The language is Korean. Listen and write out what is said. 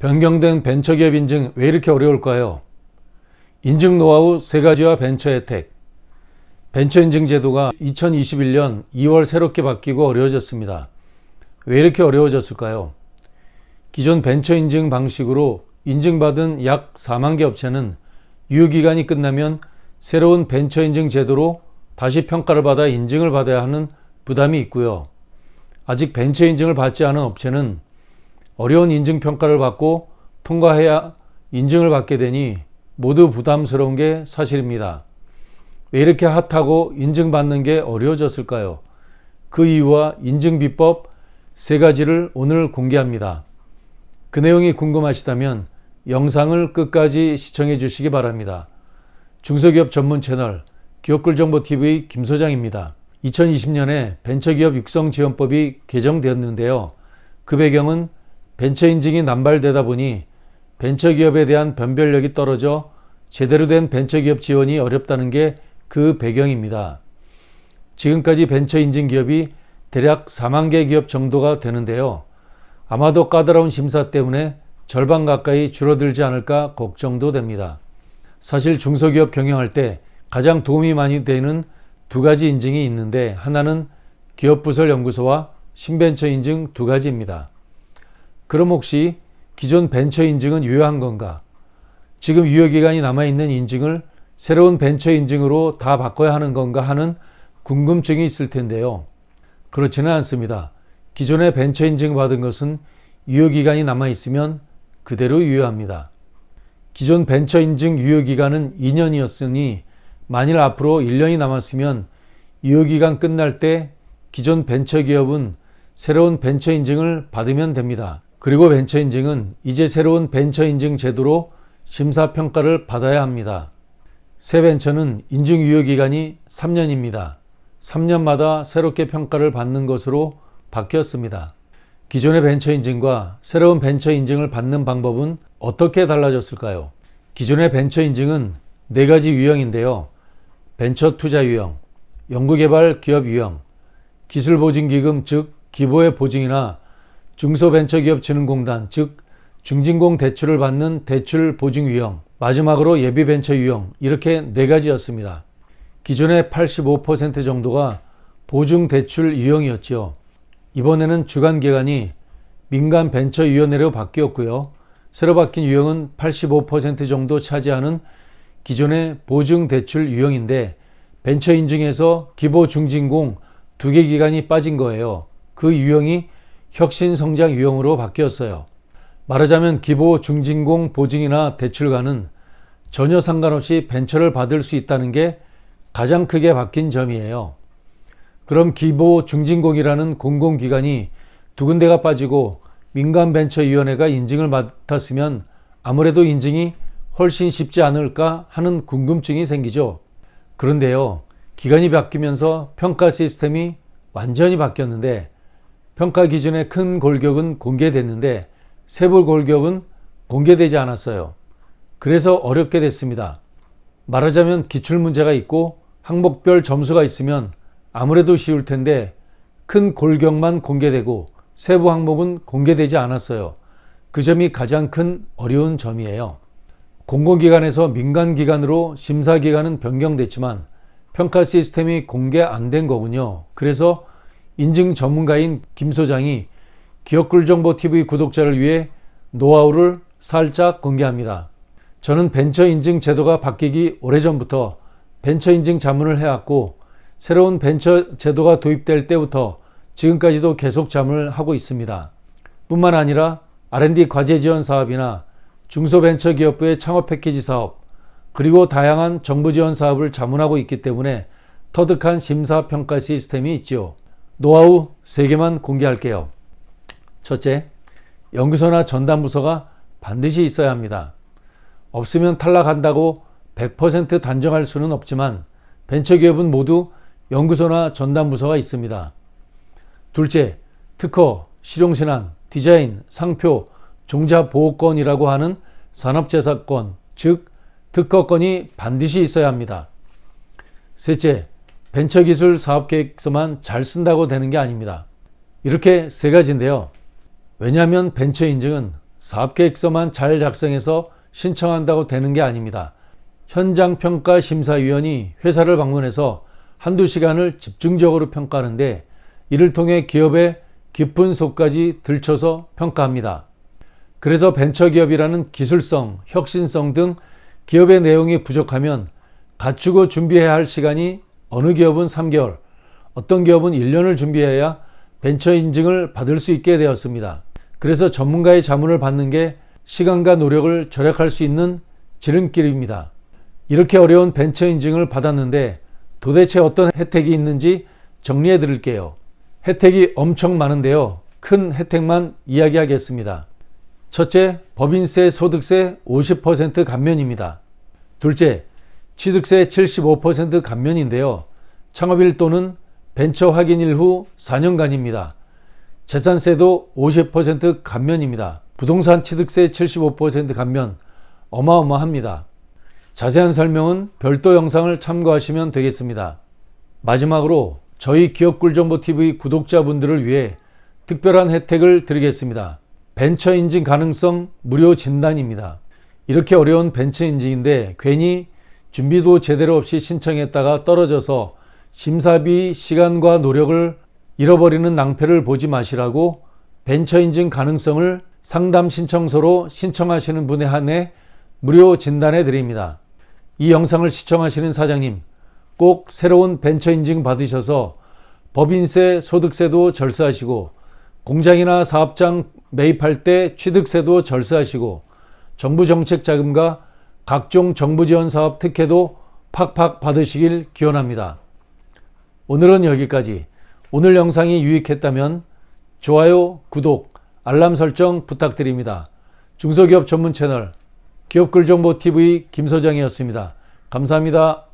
변경된 벤처기업 인증 왜 이렇게 어려울까요? 인증 노하우 3가지와 벤처 혜택. 벤처 인증 제도가 2021년 2월 새롭게 바뀌고 어려워졌습니다. 왜 이렇게 어려워졌을까요? 기존 벤처 인증 방식으로 인증받은 약 4만 개 업체는 유효기간이 끝나면 새로운 벤처 인증 제도로 다시 평가를 받아 인증을 받아야 하는 부담이 있고요. 아직 벤처 인증을 받지 않은 업체는 어려운 인증 평가를 받고 통과해야 인증을 받게 되니 모두 부담스러운 게 사실입니다. 왜 이렇게 핫하고 인증받는 게 어려워졌을까요? 그 이유와 인증 비법 3가지를 오늘 공개합니다. 그 내용이 궁금하시다면 영상을 끝까지 시청해 주시기 바랍니다. 중소기업 전문 채널 기업꿀정보TV 김소장입니다. 2020년에 벤처기업 육성지원법이 개정되었는데요. 그 배경은 벤처 인증이 남발되다 보니 벤처기업에 대한 변별력이 떨어져 제대로 된 벤처기업 지원이 어렵다는 게 그 배경입니다. 지금까지 벤처 인증 기업이 대략 4만 개 기업 정도가 되는데요. 아마도 까다로운 심사 때문에 절반 가까이 줄어들지 않을까 걱정도 됩니다. 사실 중소기업 경영할 때 가장 도움이 많이 되는 2가지 인증이 있는데 하나는 기업부설연구소와 신벤처 인증 2가지입니다. 그럼 혹시 기존 벤처 인증은 유효한 건가? 지금 유효기간이 남아있는 인증을 새로운 벤처 인증으로 다 바꿔야 하는 건가 하는 궁금증이 있을 텐데요. 그렇지는 않습니다. 기존의 벤처 인증 받은 것은 유효기간이 남아있으면 그대로 유효합니다. 기존 벤처 인증 유효기간은 2년이었으니 만일 앞으로 1년이 남았으면 유효기간 끝날 때 기존 벤처기업은 새로운 벤처 인증을 받으면 됩니다. 그리고 벤처 인증은 이제 새로운 벤처 인증 제도로 심사평가를 받아야 합니다. 새 벤처는 인증 유효기간이 3년입니다. 3년마다 새롭게 평가를 받는 것으로 바뀌었습니다. 기존의 벤처 인증과 새로운 벤처 인증을 받는 방법은 어떻게 달라졌을까요? 기존의 벤처 인증은 4가지 유형인데요. 벤처 투자 유형, 연구개발 기업 유형, 기술보증기금 즉 기보의 보증이나 중소벤처기업진흥공단 즉 중진공 대출을 받는 대출 보증 유형, 마지막으로 예비벤처 유형 이렇게 4가지였습니다. 기존의 85% 정도가 보증대출 유형이었죠. 이번에는 주관기관이 민간벤처위원회로 바뀌었고요. 새로 바뀐 유형은 85% 정도 차지하는 기존의 보증대출 유형인데 벤처 인증에서 기보중진공 2개 기관이 빠진 거예요. 그 유형이 혁신성장 유형으로 바뀌었어요. 말하자면 기보중진공 보증이나 대출과는 전혀 상관없이 벤처를 받을 수 있다는 게 가장 크게 바뀐 점이에요. 그럼 기보중진공이라는 공공기관이 2군데가 빠지고 민간벤처위원회가 인증을 맡았으면 아무래도 인증이 훨씬 쉽지 않을까 하는 궁금증이 생기죠. 그런데요, 기관이 바뀌면서 평가 시스템이 완전히 바뀌었는데 평가 기준의 큰 골격은 공개됐는데 세부 골격은 공개되지 않았어요. 그래서 어렵게 됐습니다. 말하자면 기출문제가 있고 항목별 점수가 있으면 아무래도 쉬울 텐데 큰 골격만 공개되고 세부 항목은 공개되지 않았어요. 그 점이 가장 큰 어려운 점이에요. 공공기관에서 민간기관으로 심사기관은 변경됐지만 평가 시스템이 공개 안 된 거군요. 그래서 인증 전문가인 김 소장이 기업꿀정보TV 구독자를 위해 노하우를 살짝 공개합니다. 저는 벤처 인증 제도가 바뀌기 오래전부터 벤처 인증 자문을 해왔고 새로운 벤처 제도가 도입될 때부터 지금까지도 계속 자문을 하고 있습니다. 뿐만 아니라 R&D 과제 지원 사업이나 중소벤처기업부의 창업 패키지 사업 그리고 다양한 정부 지원 사업을 자문하고 있기 때문에 터득한 심사평가 시스템이 있죠. 노하우 3개만 공개할게요. 첫째, 연구소나 전담부서가 반드시 있어야 합니다. 없으면 탈락한다고 100% 단정할 수는 없지만 벤처기업은 모두 연구소나 전담부서가 있습니다. 둘째, 특허, 실용신안, 디자인, 상표, 종자보호권이라고 하는 산업재산권, 즉 특허권이 반드시 있어야 합니다. 셋째, 벤처기술 사업계획서만 잘 쓴다고 되는 게 아닙니다. 이렇게 3가지인데요. 왜냐하면 벤처 인증은 사업계획서만 잘 작성해서 신청한다고 되는 게 아닙니다. 현장평가심사위원이 회사를 방문해서 한두 시간을 집중적으로 평가하는데 이를 통해 기업의 깊은 속까지 들춰서 평가합니다. 그래서 벤처기업이라는 기술성, 혁신성 등 기업의 내용이 부족하면 갖추고 준비해야 할 시간이 어느 기업은 3개월, 어떤 기업은 1년을 준비해야 벤처 인증을 받을 수 있게 되었습니다. 그래서 전문가의 자문을 받는 게 시간과 노력을 절약할 수 있는 지름길입니다. 이렇게 어려운 벤처 인증을 받았는데 도대체 어떤 혜택이 있는지 정리해 드릴게요. 혜택이 엄청 많은데요. 큰 혜택만 이야기하겠습니다. 첫째, 법인세, 소득세 50% 감면입니다. 둘째, 취득세 75% 감면인데요. 창업일 또는 벤처 확인일 후 4년간입니다. 재산세도 50% 감면입니다. 부동산 취득세 75% 감면, 어마어마합니다. 자세한 설명은 별도 영상을 참고하시면 되겠습니다. 마지막으로 저희 기업꿀정보TV 구독자분들을 위해 특별한 혜택을 드리겠습니다. 벤처 인증 가능성 무료 진단입니다. 이렇게 어려운 벤처 인증인데 괜히 준비도 제대로 없이 신청했다가 떨어져서 심사비 시간과 노력을 잃어버리는 낭패를 보지 마시라고 벤처 인증 가능성을 상담 신청서로 신청하시는 분에 한해 무료 진단해 드립니다. 이 영상을 시청하시는 사장님, 꼭 새로운 벤처 인증 받으셔서 법인세, 소득세도 절세하시고 공장이나 사업장 매입할 때 취득세도 절세하시고 정부 정책 자금과 각종 정부 지원 사업 특혜도 팍팍 받으시길 기원합니다. 오늘은 여기까지. 오늘 영상이 유익했다면 좋아요, 구독, 알람 설정 부탁드립니다. 중소기업 전문 채널 기업꿀정보TV 김소장이었습니다. 감사합니다.